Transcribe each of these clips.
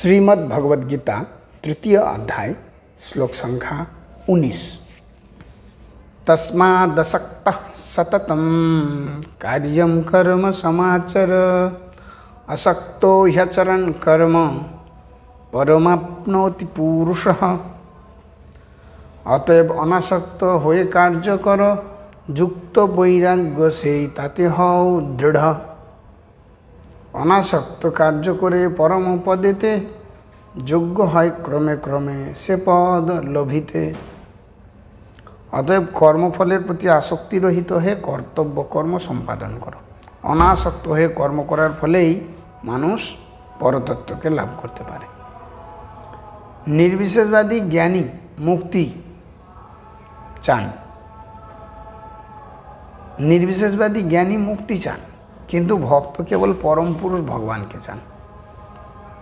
श्रीमद् भगवद गीता तृतीय अध्याय श्लोक संख्या 19। तस्मादसक्तः सततं कार्यं कर्म समाचर असक्तो ह्यचरन् कर्म परमाप्नोति पुरुषः। अतएव अनासक्त हुए कार्य कर যুক্ত বৈরাগ্য সেই তাতে হও দৃঢ়। অনাসক্ত কার্য করে পরম পদেতে যোগ্য হয় ক্রমে ক্রমে সে পদ লভিতে। অতএব কর্মফলের প্রতি আসক্তি রহিত হয়ে কর্তব্য কর্ম সম্পাদন করো। অনাসক্ত হয়ে কর্ম করার ফলেই মানুষ পরতত্ত্বকে লাভ করতে পারে। নির্বিশেষবাদী জ্ঞানী মুক্তি চান, निर्विशेषवादी ज्ञानी मुक्ति चान, किंतु भक्त केवल परम पुरुष भगवान के चान।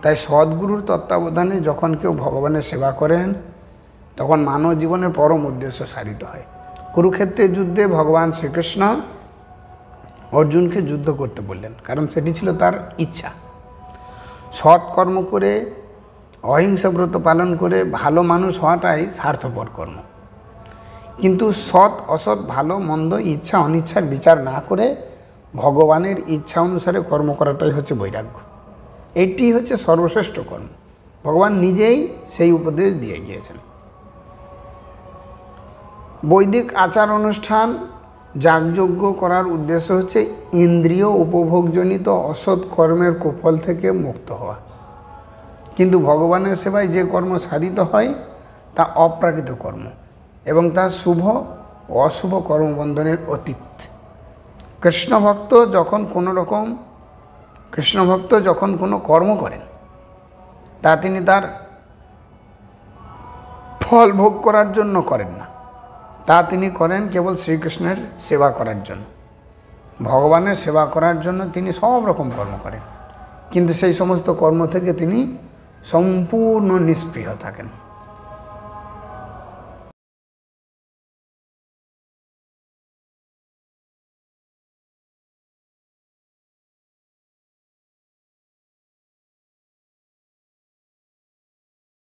ताई सद्गुरुर तत्त्वावधाने जखन केउ भगवानेर सेवा करें तखन मानव जीवनेर परम उद्देश्य साधित हय। कुरुक्षेत्रेर युद्धे भगवान श्रीकृष्ण अर्जुन के युद्ध करते बोलें, कारण सेटी छिलो तार इच्छा। सत्कर्म करे अहिंसा व्रत पालन करे भालो मानुष हওয়াটাই स्वार्थपर कर्म, किन्तु सत् असत् भालो मंद इच्छा अनिच्छार विचार ना करे भगवानेर इच्छा अनुसारे कर्म कराटाई होच्छे बैराग्य। एटी होच्छे सर्वश्रेष्ठ कर्म। भगवान निजेई सेई उपदेश दिए गिয়েছেন। वैदिक आचार अनुष्ठान यागयज्ञ करार उद्देश्य होच्छे इंद्रिय उपभोगजनित असत् कर्मेर कुफल थेके मुक्त हওয়া, किन्तु भगवानेर सेवाय जे कर्म साधित हय ता अप्राकृत कर्म এবং তা শুভ অশুভ কর্মবন্ধনের অতীত। কৃষ্ণভক্ত যখন কোনো কর্ম করেন তা তিনি তার ফল ভোগ করার জন্য করেন না, তা তিনি করেন কেবল শ্রীকৃষ্ণের সেবা করার জন্য। ভগবানের সেবা করার জন্য তিনি সব রকম কর্ম করেন, কিন্তু সেই সমস্ত কর্ম থেকে তিনি সম্পূর্ণ নিষ্পৃহ থাকেন।